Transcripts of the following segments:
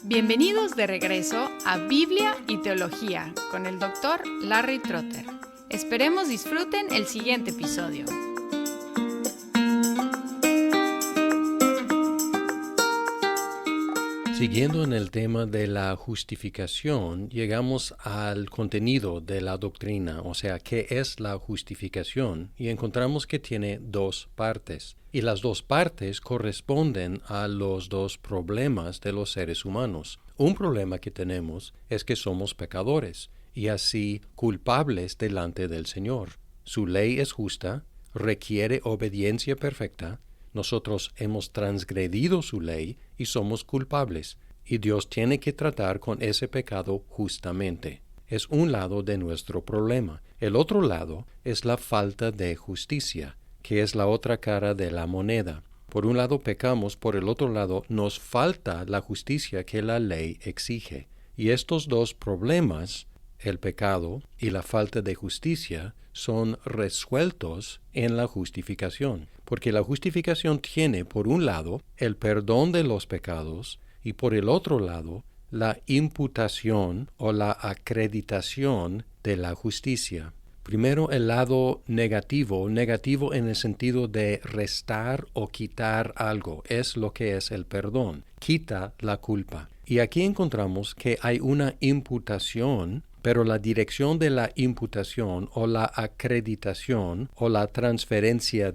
Bienvenidos de regreso a Biblia y Teología con el Dr. Larry Trotter. Esperemos disfruten el siguiente episodio. Siguiendo en el tema de la justificación, llegamos al contenido de la doctrina, o sea, ¿qué es la justificación? Y encontramos que tiene dos partes. Y las dos partes corresponden a los dos problemas de los seres humanos. Un problema que tenemos es que somos pecadores y así culpables delante del Señor. Su ley es justa, requiere obediencia perfecta. Nosotros hemos transgredido su ley y somos culpables, y Dios tiene que tratar con ese pecado justamente. Es un lado de nuestro problema. El otro lado es la falta de justicia, que es la otra cara de la moneda. Por un lado pecamos, por el otro lado nos falta la justicia que la ley exige. Y estos dos problemas, el pecado y la falta de justicia, son resueltos en la justificación. Porque la justificación tiene, por un lado, el perdón de los pecados y por el otro lado, la imputación o la acreditación de la justicia. Primero, el lado negativo en el sentido de restar o quitar algo, es lo que es el perdón, quita la culpa. Y aquí encontramos que hay una imputación, pero la dirección de la imputación o la acreditación o la transferencia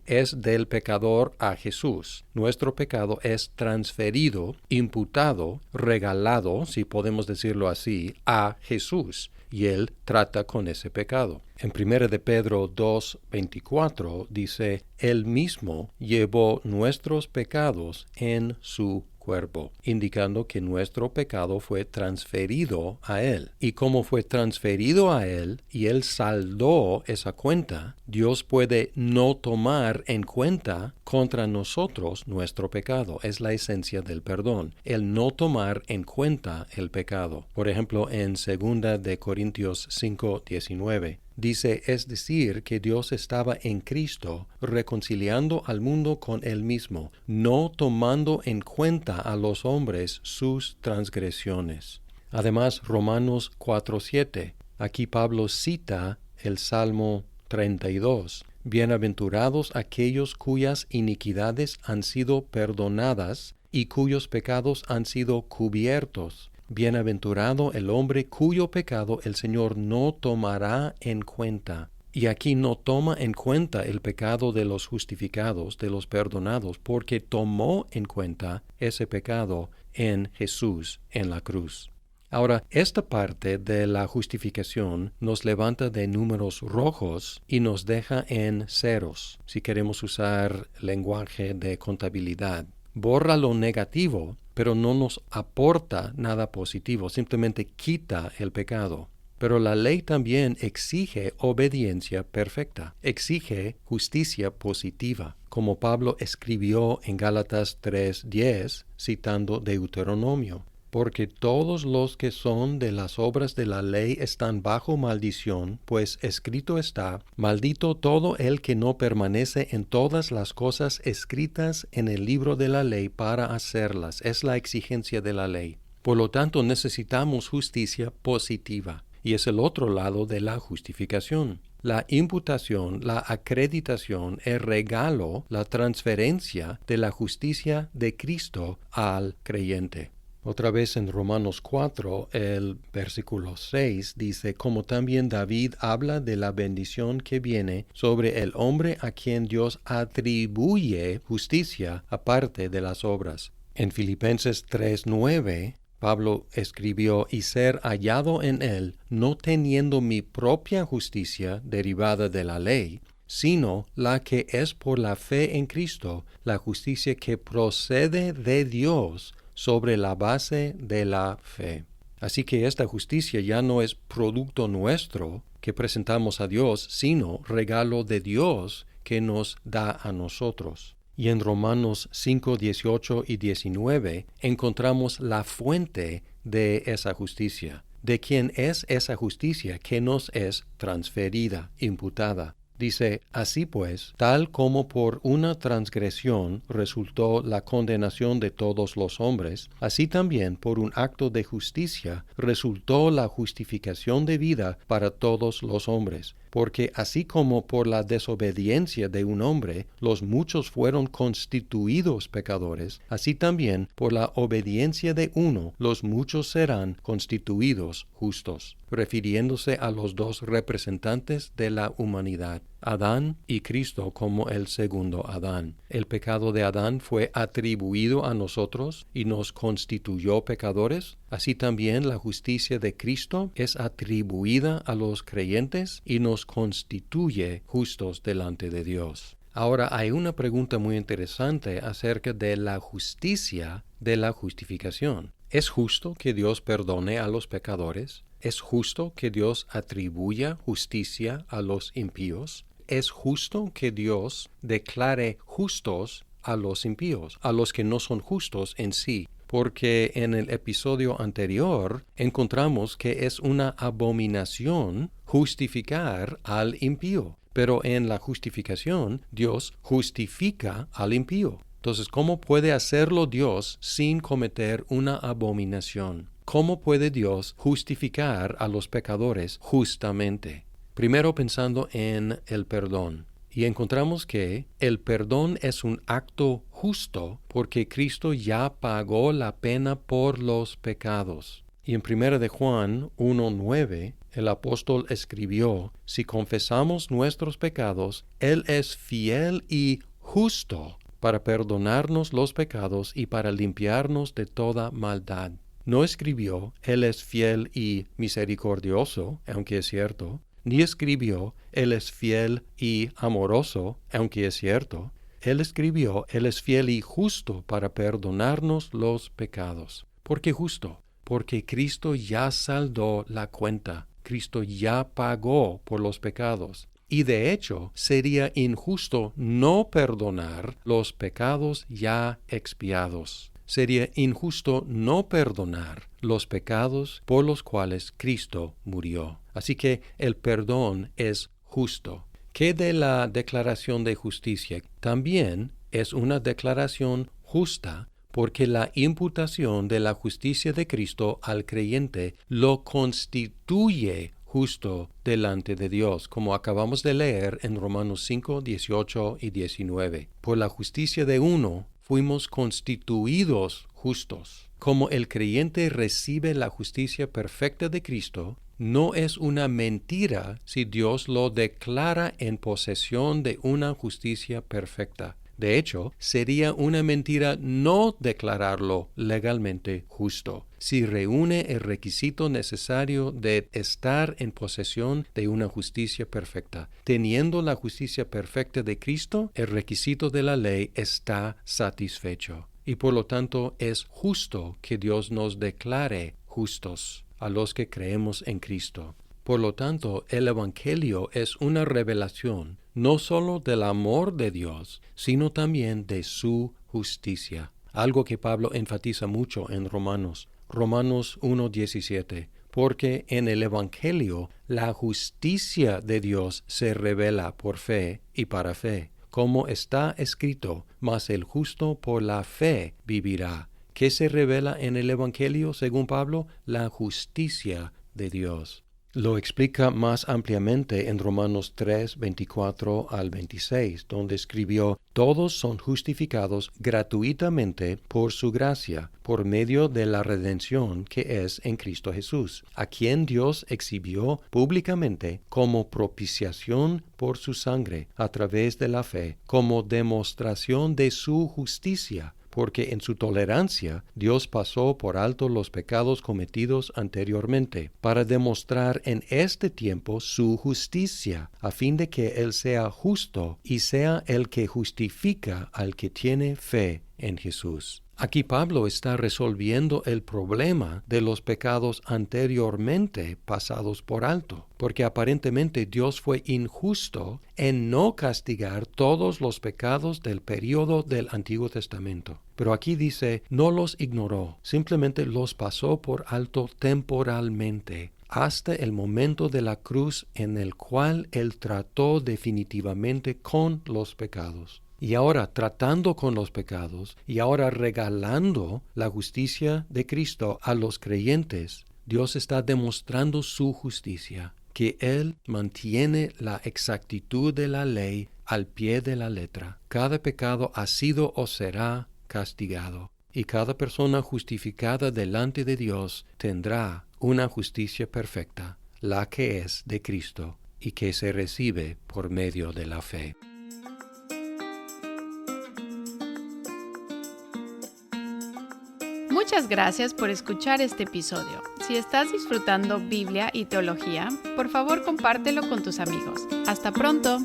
es del pecador a Jesús. Nuestro pecado es transferido, imputado, regalado, si podemos decirlo así, a Jesús. Y Él trata con ese pecado. En 1 de Pedro 2:24 dice, Él mismo llevó nuestros pecados en su cuerpo, indicando que nuestro pecado fue transferido a Él. Y como fue transferido a Él y Él saldó esa cuenta, Dios puede no tomar en cuenta contra nosotros nuestro pecado. Es la esencia del perdón, el no tomar en cuenta el pecado. Por ejemplo, en 2 de Corintios 5:19, dice, es decir, que Dios estaba en Cristo reconciliando al mundo con Él mismo, no tomando en cuenta a los hombres sus transgresiones. Además, Romanos 4:7, aquí Pablo cita el Salmo 32. Bienaventurados aquellos cuyas iniquidades han sido perdonadas y cuyos pecados han sido cubiertos. Bienaventurado el hombre cuyo pecado el Señor no tomará en cuenta. Y aquí no toma en cuenta el pecado de los justificados, de los perdonados, porque tomó en cuenta ese pecado en Jesús, en la cruz. Ahora, esta parte de la justificación nos levanta de números rojos y nos deja en ceros, si queremos usar lenguaje de contabilidad. Borra lo negativo, pero no nos aporta nada positivo, simplemente quita el pecado. Pero la ley también exige obediencia perfecta, exige justicia positiva, como Pablo escribió en Gálatas 3:10, citando Deuteronomio. Porque todos los que son de las obras de la ley están bajo maldición, pues escrito está, maldito todo el que no permanece en todas las cosas escritas en el libro de la ley para hacerlas. Es la exigencia de la ley. Por lo tanto, necesitamos justicia positiva, y es el otro lado de la justificación. La imputación, la acreditación, el regalo, la transferencia de la justicia de Cristo al creyente. Otra vez en Romanos 4, el versículo 6 dice, como también David habla de la bendición que viene sobre el hombre a quien Dios atribuye justicia aparte de las obras. En Filipenses 3:9, Pablo escribió, y ser hallado en él, no teniendo mi propia justicia derivada de la ley, sino la que es por la fe en Cristo, la justicia que procede de Dios, sobre la base de la fe. Así que esta justicia ya no es producto nuestro que presentamos a Dios, sino regalo de Dios que nos da a nosotros. Y en Romanos 5:18 y 19 encontramos la fuente de esa justicia, de quién es esa justicia que nos es transferida, imputada. Dice, así pues, tal como por una transgresión resultó la condenación de todos los hombres, así también por un acto de justicia resultó la justificación de vida para todos los hombres. Porque así como por la desobediencia de un hombre los muchos fueron constituidos pecadores, así también por la obediencia de uno los muchos serán constituidos justos, refiriéndose a los dos representantes de la humanidad, Adán y Cristo como el segundo Adán. El pecado de Adán fue atribuido a nosotros y nos constituyó pecadores. Así también la justicia de Cristo es atribuida a los creyentes y nos constituye justos delante de Dios. Ahora hay una pregunta muy interesante acerca de la justicia de la justificación. ¿Es justo que Dios perdone a los pecadores? ¿Es justo que Dios atribuya justicia a los impíos? ¿Es justo que Dios declare justos a los impíos, a los que no son justos en sí? Porque en el episodio anterior encontramos que es una abominación justificar al impío. Pero en la justificación, Dios justifica al impío. Entonces, ¿cómo puede hacerlo Dios sin cometer una abominación? ¿Cómo puede Dios justificar a los pecadores justamente? Primero pensando en el perdón. Y encontramos que el perdón es un acto justo porque Cristo ya pagó la pena por los pecados. Y en 1 de Juan 1:9, el apóstol escribió, si confesamos nuestros pecados, Él es fiel y justo para perdonarnos los pecados y para limpiarnos de toda maldad. No escribió, Él es fiel y misericordioso, aunque es cierto, ni escribió, Él es fiel y amoroso, aunque es cierto. Él escribió, Él es fiel y justo para perdonarnos los pecados. ¿Por qué justo? Porque Cristo ya saldó la cuenta. Cristo ya pagó por los pecados. Y de hecho, sería injusto no perdonar los pecados ya expiados. Sería injusto no perdonar los pecados por los cuales Cristo murió. Así que el perdón es justo. ¿Qué de la declaración de justicia? También es una declaración justa porque la imputación de la justicia de Cristo al creyente lo constituye justo delante de Dios, como acabamos de leer en Romanos 5, 18 y 19. Por la justicia de uno fuimos constituidos justos. Como el creyente recibe la justicia perfecta de Cristo, no es una mentira si Dios lo declara en posesión de una justicia perfecta. De hecho, sería una mentira no declararlo legalmente justo, si reúne el requisito necesario de estar en posesión de una justicia perfecta. Teniendo la justicia perfecta de Cristo, el requisito de la ley está satisfecho. Y por lo tanto es justo que Dios nos declare justos a los que creemos en Cristo. Por lo tanto, el Evangelio es una revelación no solo del amor de Dios, sino también de su justicia. Algo que Pablo enfatiza mucho en Romanos 1:17. Porque en el Evangelio la justicia de Dios se revela por fe y para fe. Como está escrito, mas el justo por la fe vivirá. ¿Qué se revela en el Evangelio, según Pablo? La justicia de Dios. Lo explica más ampliamente en Romanos 3, 24 al 26, donde escribió, todos son justificados gratuitamente por su gracia, por medio de la redención que es en Cristo Jesús, a quien Dios exhibió públicamente como propiciación por su sangre, a través de la fe, como demostración de su justicia, porque en su tolerancia Dios pasó por alto los pecados cometidos anteriormente, para demostrar en este tiempo su justicia, a fin de que Él sea justo y sea el que justifica al que tiene fe en Jesús. Aquí Pablo está resolviendo el problema de los pecados anteriormente pasados por alto, porque aparentemente Dios fue injusto en no castigar todos los pecados del período del Antiguo Testamento. Pero aquí dice, no los ignoró, simplemente los pasó por alto temporalmente, hasta el momento de la cruz en el cual Él trató definitivamente con los pecados. Y ahora tratando con los pecados y ahora regalando la justicia de Cristo a los creyentes, Dios está demostrando su justicia, que Él mantiene la exactitud de la ley al pie de la letra. Cada pecado ha sido o será castigado, y cada persona justificada delante de Dios tendrá una justicia perfecta, la que es de Cristo y que se recibe por medio de la fe. Muchas gracias por escuchar este episodio. Si estás disfrutando Biblia y teología, por favor compártelo con tus amigos. ¡Hasta pronto!